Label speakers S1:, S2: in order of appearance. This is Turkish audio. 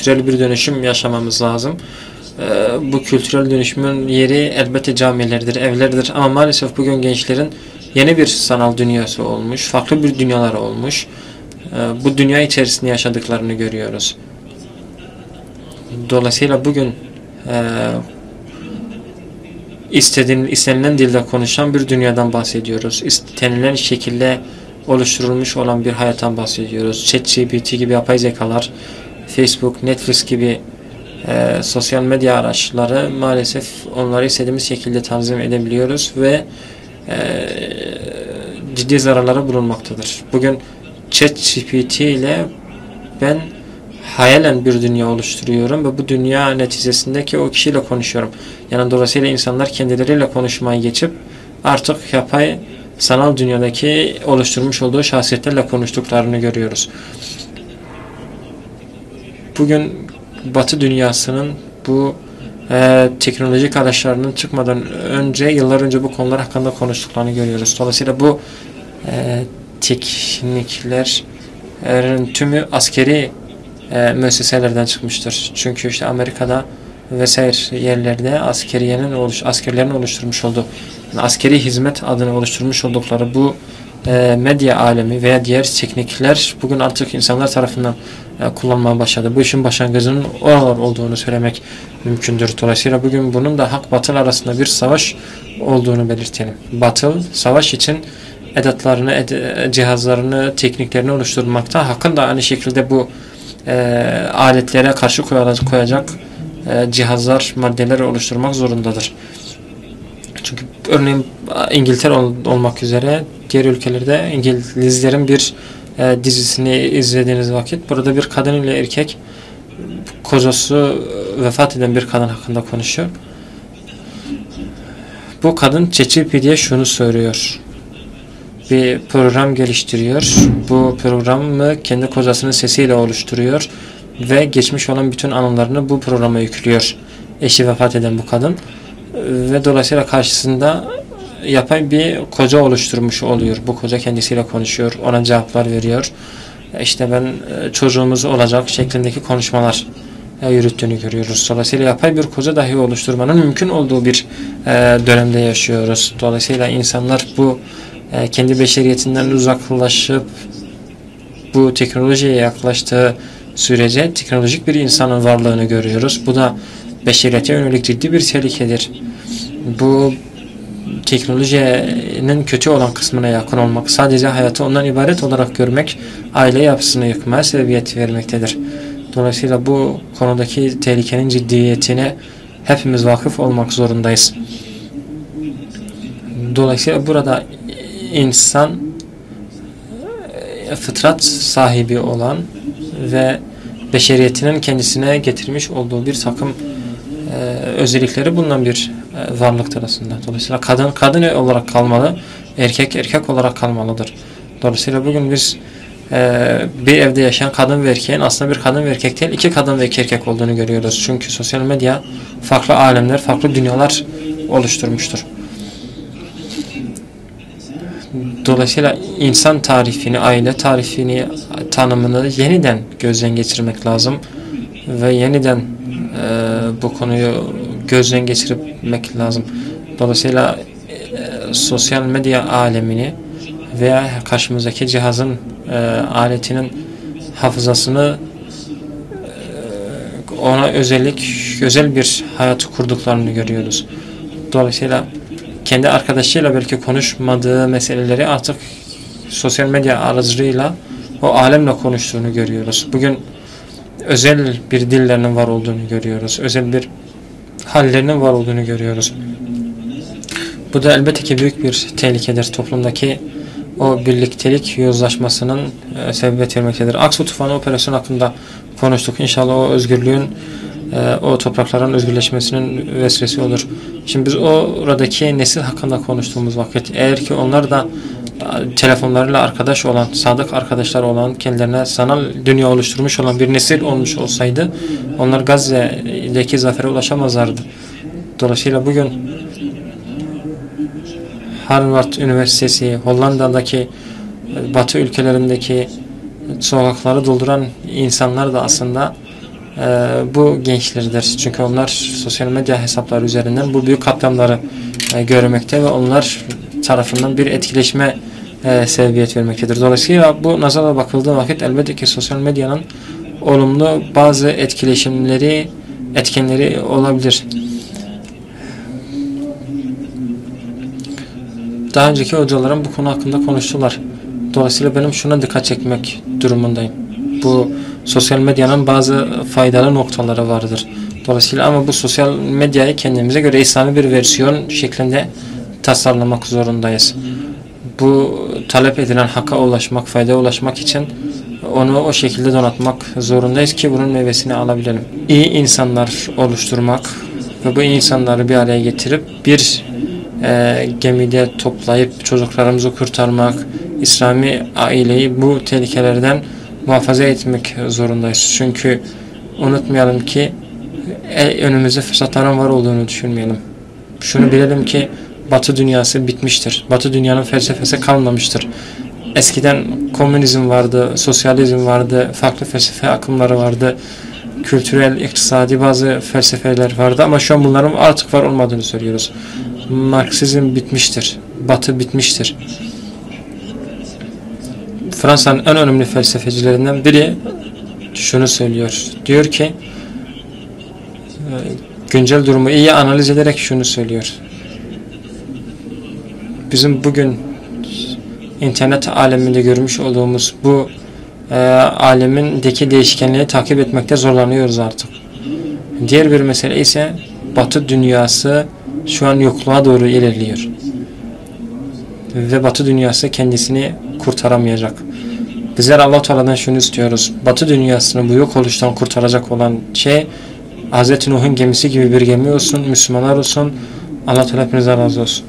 S1: kültürel bir dönüşüm yaşamamız lazım. Bu kültürel dönüşümün yeri elbette camilerdir, evlerdir ama maalesef bugün gençlerin yeni bir sanal dünyası olmuş, farklı bir dünyalar olmuş. Bu dünya içerisinde yaşadıklarını görüyoruz. Dolayısıyla bugün istenilen dilde konuşan bir dünyadan bahsediyoruz. İstenilen şekilde oluşturulmuş olan bir hayattan bahsediyoruz. ChatGPT gibi yapay zekalar, Facebook, Netflix gibi sosyal medya araçları maalesef onları istediğimiz şekilde tanzim edebiliyoruz ve ciddi zararları bulunmaktadır. Bugün ChatGPT ile ben hayalen bir dünya oluşturuyorum ve bu dünya neticesindeki o kişiyle konuşuyorum. Yani dolayısıyla insanlar kendileriyle konuşmayı geçip artık yapay sanal dünyadaki oluşturmuş olduğu şahsiyetlerle konuştuklarını görüyoruz. Bugün Batı dünyasının bu teknolojik araçlarının çıkmadan önce, yıllar önce bu konular hakkında konuştuklarını görüyoruz. Dolayısıyla bu tekniklerin tümü askeri müesseselerden çıkmıştır. Çünkü işte Amerika'da vesaire yerlerde askerlerin oluşturmuş olduğu, yani askeri hizmet adına oluşturmuş oldukları bu medya alemi veya diğer teknikler bugün artık insanlar tarafından kullanmaya başladı. Bu işin başlangıcının oralar olduğunu söylemek mümkündür. Dolayısıyla bugün bunun da hak batıl arasında bir savaş olduğunu belirtelim. Batıl savaş için edatlarını, cihazlarını, tekniklerini oluşturmakta, hakkın da aynı şekilde bu aletlere karşı koyacak cihazlar, maddeler oluşturmak zorundadır. Çünkü örneğin İngiltere olmak üzere diğer ülkelerde İngilizlerin bir dizisini izlediğiniz vakit burada bir kadın ile erkek, kocası vefat eden bir kadın hakkında konuşuyor. Bu kadın ChatGPT'ye şunu söylüyor. Bir program geliştiriyor. Bu programı kendi kocasının sesiyle oluşturuyor ve geçmiş olan bütün anılarını bu programa yüklüyor. Eşi vefat eden bu kadın ve dolayısıyla karşısında yapay bir koca oluşturmuş oluyor. Bu koca kendisiyle konuşuyor, ona cevaplar veriyor. İşte ben çocuğumuz olacak şeklindeki konuşmalar yürüttüğünü görüyoruz. Dolayısıyla yapay bir koca dahi oluşturmanın mümkün olduğu bir dönemde yaşıyoruz. Dolayısıyla insanlar bu kendi beşeriyetinden uzaklaşıp bu teknolojiye yaklaştığı sürece teknolojik bir insanın varlığını görüyoruz. Bu da beşeriyete yönelik ciddi bir tehlikedir. Bu teknolojinin kötü olan kısmına yakın olmak, sadece hayatı ondan ibaret olarak görmek, aile yapısını yıkmaya sebebiyet vermektedir. Dolayısıyla bu konudaki tehlikenin ciddiyetine hepimiz vakıf olmak zorundayız. Dolayısıyla burada insan fıtrat sahibi olan ve beşeriyetinin kendisine getirmiş olduğu bir takım özellikleri bulunan bir varlıktır aslında. Dolayısıyla kadın olarak kalmalı, erkek olarak kalmalıdır. Dolayısıyla bugün biz bir evde yaşayan kadın ve erkeğin aslında bir kadın ve erkek değil, iki kadın ve iki erkek olduğunu görüyoruz. Çünkü sosyal medya farklı alemler, farklı dünyalar oluşturmuştur. Dolayısıyla insan tarifini, aile tarifini, tanımını yeniden gözden geçirmek lazım ve yeniden bu konuyu gözden geçirmek lazım. Dolayısıyla sosyal medya alemini veya karşımızdaki cihazın aletinin hafızasını ona özel bir hayatı kurduklarını görüyoruz. Dolayısıyla kendi arkadaşıyla belki konuşmadığı meseleleri artık sosyal medya aracılığıyla o alemle konuştuğunu görüyoruz. Bugün özel bir dillerinin var olduğunu görüyoruz. Özel bir hallerinin var olduğunu görüyoruz. Bu da elbette ki büyük bir tehlikedir. Toplumdaki o birliktelik yozlaşmasının sebebiyet vermektedir. Aksu Tufanı operasyonu hakkında konuştuk. İnşallah o özgürlüğün, o toprakların özgürleşmesinin vesilesi olur. Şimdi biz oradaki nesil hakkında konuştuğumuz vakit, eğer ki onlar da telefonlarıyla arkadaş olan, sadık arkadaşlar olan, kendilerine sanal dünya oluşturmuş olan bir nesil olmuş olsaydı, onlar Gazze'deki zafere ulaşamazlardı. Dolayısıyla bugün Harvard Üniversitesi, Hollanda'daki, Batı ülkelerindeki sokakları dolduran insanlar da aslında bu gençlerdir. Çünkü onlar sosyal medya hesapları üzerinden bu büyük katliamları görmekte ve onlar tarafından bir etkileşme sebebiyet vermektedir. Dolayısıyla bu nazara bakıldığı vakit elbette ki sosyal medyanın olumlu bazı etkenleri olabilir. Daha önceki hocalarım bu konu hakkında konuştular. Dolayısıyla benim şuna dikkat çekmek durumundayım. Bu sosyal medyanın bazı faydalı noktaları vardır. Dolayısıyla ama bu sosyal medyayı kendimize göre İslami bir versiyon şeklinde tasarlamak zorundayız. Bu talep edilen hakka ulaşmak, faydaya ulaşmak için onu o şekilde donatmak zorundayız ki bunun meyvesini alabilelim. İyi insanlar oluşturmak ve bu insanları bir araya getirip bir gemide toplayıp çocuklarımızı kurtarmak, İslami aileyi bu tehlikelerden muhafaza etmek zorundayız. Çünkü unutmayalım ki önümüzde fırsatların var olduğunu düşünmeyelim. Şunu bilelim ki Batı dünyası bitmiştir. Batı dünyanın felsefesi kalmamıştır. Eskiden komünizm vardı, sosyalizm vardı, farklı felsefe akımları vardı, kültürel, iktisadi bazı felsefeler vardı ama şu an bunların artık var olmadığını söylüyoruz. Marksizm bitmiştir. Batı bitmiştir. Fransa'nın en önemli felsefecilerinden biri şunu söylüyor. Diyor ki güncel durumu iyi analiz ederek şunu söylüyor. Bizim bugün internet aleminde görmüş olduğumuz bu alemindeki değişkenliği takip etmekte zorlanıyoruz artık. Diğer bir mesele ise Batı dünyası şu an yokluğa doğru ilerliyor. Ve Batı dünyası kendisini kurtaramayacak. Bizler Allah Teala'dan şunu istiyoruz. Batı dünyasını bu yok oluştan kurtaracak olan şey Hz. Nuh'un gemisi gibi bir gemi olsun, Müslümanlar olsun. Allah Teala hepinize razı olsun.